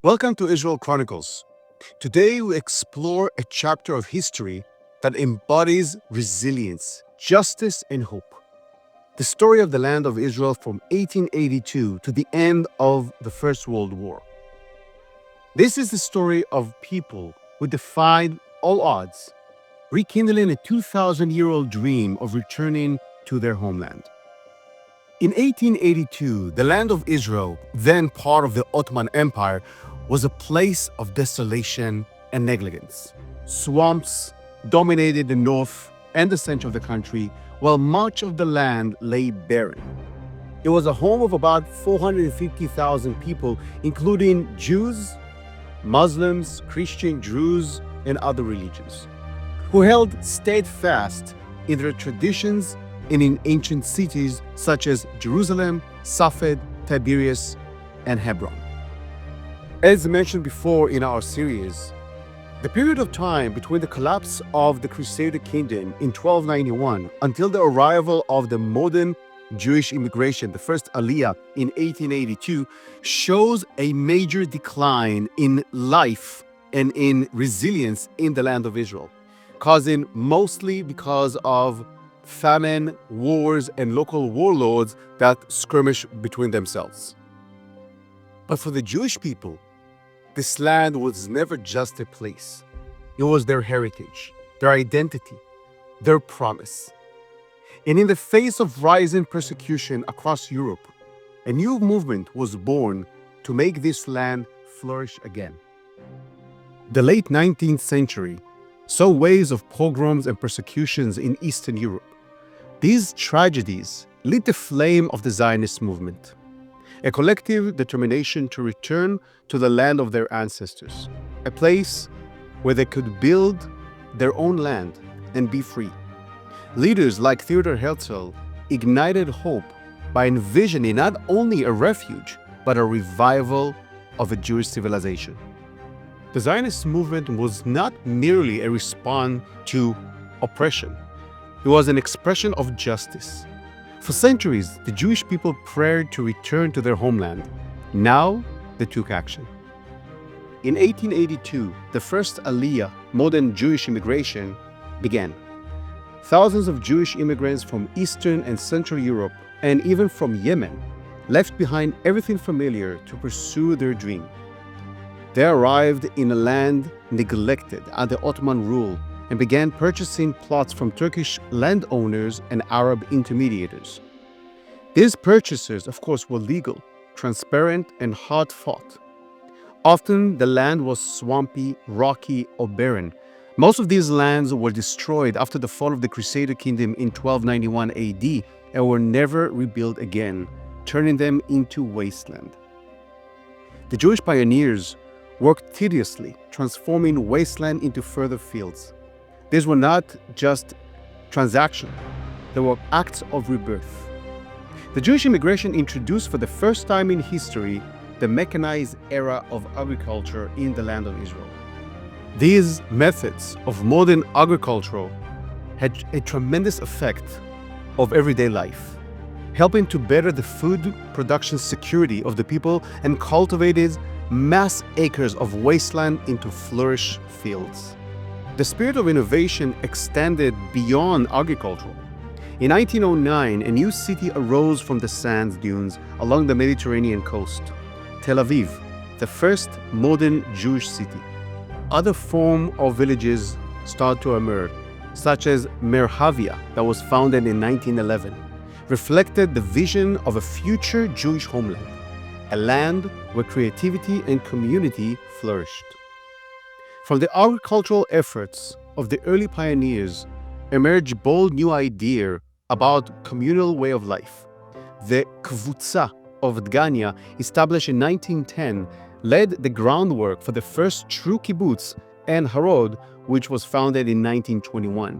Welcome to Israel Chronicles. Today we explore a chapter of history that embodies resilience, justice, and hope. The story of the land of Israel from 1882 to the end of the First World War. This is the story of people who defied all odds, rekindling a 2,000-year-old dream of returning to their homeland. In 1882, the land of Israel, then part of the Ottoman Empire, was a place of desolation and negligence. Swamps dominated the north and the center of the country, while much of the land lay barren. It was a home of about 450,000 people, including Jews, Muslims, Christian Druze, and other religions, who held steadfast in their traditions and in ancient cities such as Jerusalem, Safed, Tiberias, and Hebron. As mentioned before in our series, the period of time between the collapse of the Crusader kingdom in 1291 until the arrival of the modern Jewish immigration, the First Aliyah in 1882, shows a major decline in life and in resilience in the land of Israel, causing mostly because of famine, wars, and local warlords that skirmish between themselves. But for the Jewish people, this land was never just a place. It was their heritage, their identity, their promise. And in the face of rising persecution across Europe, a new movement was born to make this land flourish again. The late 19th century saw waves of pogroms and persecutions in Eastern Europe. These tragedies lit the flame of the Zionist movement, a collective determination to return to the land of their ancestors, a place where they could build their own land and be free. Leaders like Theodor Herzl ignited hope by envisioning not only a refuge, but a revival of a Jewish civilization. The Zionist movement was not merely a response to oppression. It was an expression of justice. For centuries, the Jewish people prayed to return to their homeland. Now, they took action. In 1882, the First Aliyah, modern Jewish immigration, began. Thousands of Jewish immigrants from Eastern and Central Europe, and even from Yemen, left behind everything familiar to pursue their dream. They arrived in a land neglected under Ottoman rule and began purchasing plots from Turkish landowners and Arab intermediaries. These purchases, of course, were legal, transparent, and hard-fought. Often, the land was swampy, rocky, or barren. Most of these lands were destroyed after the fall of the Crusader kingdom in 1291 AD and were never rebuilt again, turning them into wasteland. The Jewish pioneers worked tediously, transforming wasteland into further fields. These were not just transactions, they were acts of rebirth. The Jewish immigration introduced for the first time in history the mechanized era of agriculture in the land of Israel. These methods of modern agriculture had a tremendous effect of everyday life, helping to better the food production security of the people and cultivated mass acres of wasteland into flourish fields. The spirit of innovation extended beyond agriculture. In 1909, a new city arose from the sand dunes along the Mediterranean coast, Tel Aviv, the first modern Jewish city. Other forms of villages started to emerge, such as Merhavia, that was founded in 1911, reflected the vision of a future Jewish homeland, a land where creativity and community flourished. From the agricultural efforts of the early pioneers emerged bold new ideas about communal way of life. The Kvutza of Dgania, established in 1910, led the groundwork for the first true kibbutz and Harod, which was founded in 1921.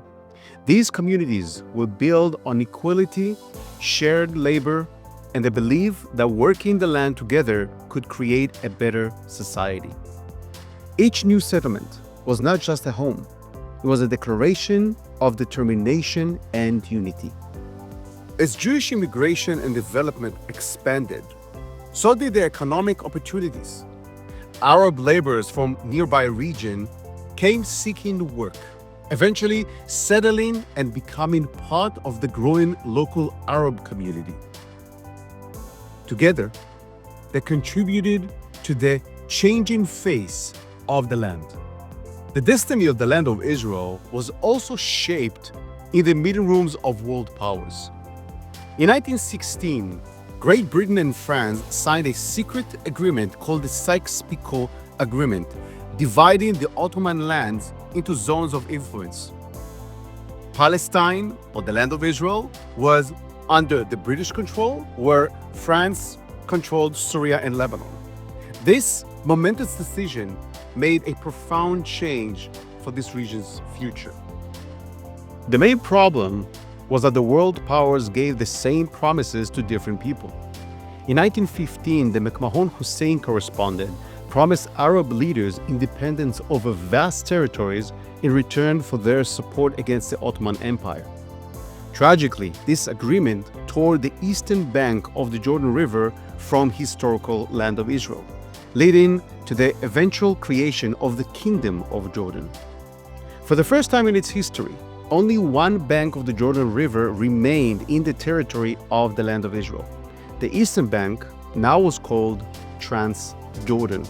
These communities were built on equality, shared labor, and the belief that working the land together could create a better society. Each new settlement was not just a home, it was a declaration of determination and unity. As Jewish immigration and development expanded, so did the economic opportunities. Arab laborers from nearby region came seeking work, eventually settling and becoming part of the growing local Arab community. Together, they contributed to the changing face of the land. The destiny of the land of Israel was also shaped in the meeting rooms of world powers. In 1916, Great Britain and France signed a secret agreement called the Sykes-Picot Agreement, dividing the Ottoman lands into zones of influence. Palestine, or the land of Israel, was under the British control, where France controlled Syria and Lebanon. This momentous decision made a profound change for this region's future. The main problem was that the world powers gave the same promises to different people. In 1915, the McMahon-Hussein correspondent promised Arab leaders independence over vast territories in return for their support against the Ottoman Empire. Tragically, this agreement tore the eastern bank of the Jordan River from historical land of Israel, leading to the eventual creation of the Kingdom of Jordan. For the first time in its history, only one bank of the Jordan River remained in the territory of the land of Israel. The eastern bank now was called Transjordan.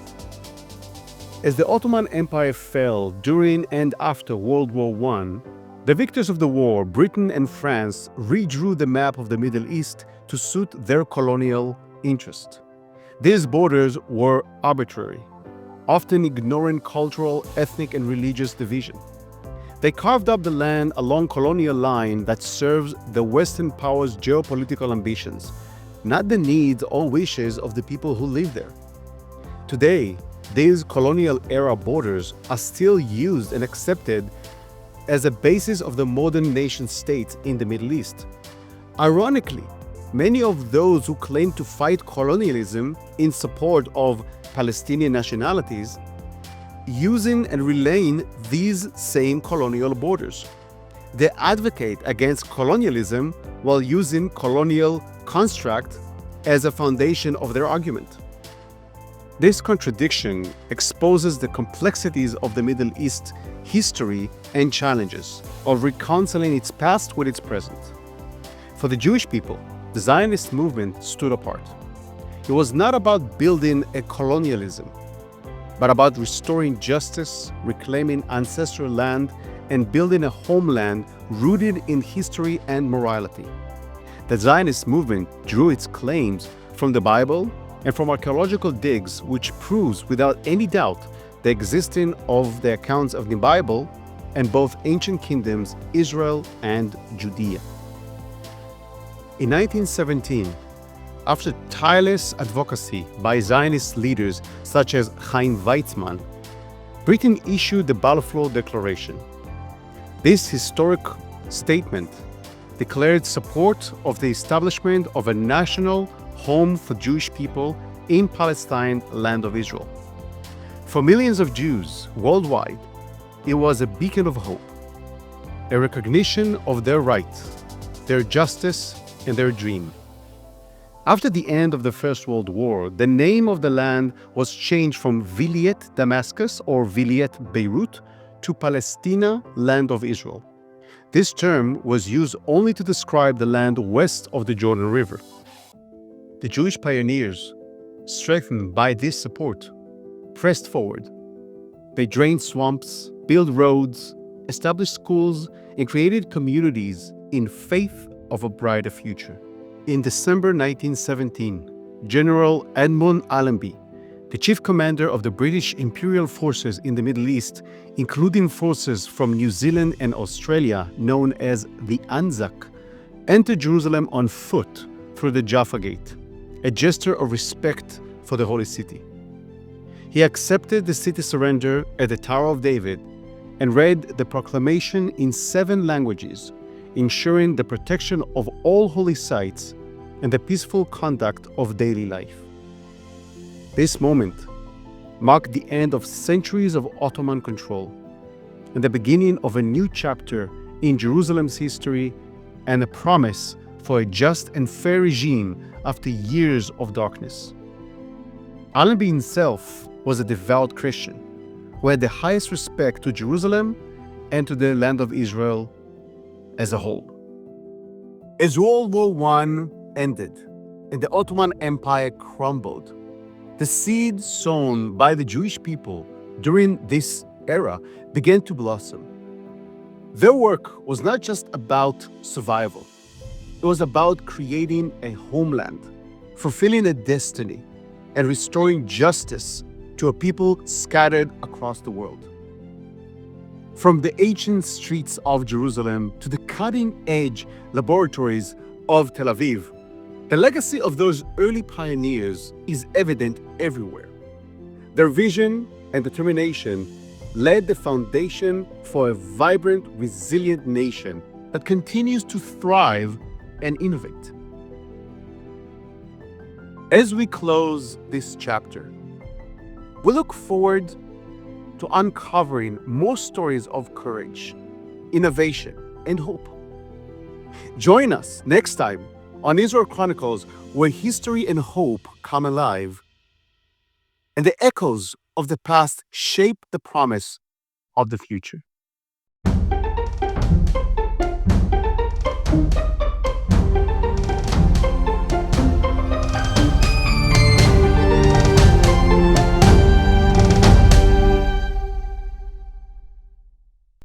As the Ottoman Empire fell during and after World War I, the victors of the war, Britain and France, redrew the map of the Middle East to suit their colonial interest. These borders were arbitrary, often ignoring cultural, ethnic, and religious division. They carved up the land along colonial line that serves the Western powers' geopolitical ambitions, not the needs or wishes of the people who live there. Today, these colonial-era borders are still used and accepted as a basis of the modern nation-state in the Middle East. Ironically, many of those who claim to fight colonialism in support of Palestinian nationalities using and relaying these same colonial borders. They advocate against colonialism while using colonial construct as a foundation of their argument. This contradiction exposes the complexities of the Middle East history and challenges of reconciling its past with its present. For the Jewish people, the Zionist movement stood apart. It was not about building a colonialism, but about restoring justice, reclaiming ancestral land, and building a homeland rooted in history and morality. The Zionist movement drew its claims from the Bible and from archaeological digs, which proves without any doubt the existence of the accounts of the Bible and both ancient kingdoms, Israel and Judea. In 1917, after tireless advocacy by Zionist leaders such as Chaim Weizmann, Britain issued the Balfour Declaration. This historic statement declared support of the establishment of a national home for Jewish people in Palestine, land of Israel. For millions of Jews worldwide, it was a beacon of hope, a recognition of their right, their justice, and their dream. After the end of the First World War, the name of the land was changed from Vilayet Damascus or Vilayet Beirut to Palestina, land of Israel. This term was used only to describe the land west of the Jordan River. The Jewish pioneers, strengthened by this support, pressed forward. They drained swamps, built roads, established schools, and created communities in faith of a brighter future. In December 1917, General Edmund Allenby, the chief commander of the British Imperial Forces in the Middle East, including forces from New Zealand and Australia known as the Anzac, entered Jerusalem on foot through the Jaffa Gate, a gesture of respect for the Holy City. He accepted the city surrender at the Tower of David and read the proclamation in 7 languages, ensuring the protection of all holy sites and the peaceful conduct of daily life. This moment marked the end of centuries of Ottoman control and the beginning of a new chapter in Jerusalem's history and a promise for a just and fair regime after years of darkness. Allenby himself was a devout Christian who had the highest respect to Jerusalem and to the land of Israel as a whole. As World War I ended and the Ottoman Empire crumbled, the seed sown by the Jewish people during this era began to blossom. Their work was not just about survival. It was about creating a homeland, fulfilling a destiny, and restoring justice to a people scattered across the world. From the ancient streets of Jerusalem to the cutting-edge laboratories of Tel Aviv, the legacy of those early pioneers is evident everywhere. Their vision and determination laid the foundation for a vibrant, resilient nation that continues to thrive and innovate. As we close this chapter, we look forward to uncovering more stories of courage, innovation, and hope. Join us next time on Israel Chronicles, where history and hope come alive, and the echoes of the past shape the promise of the future.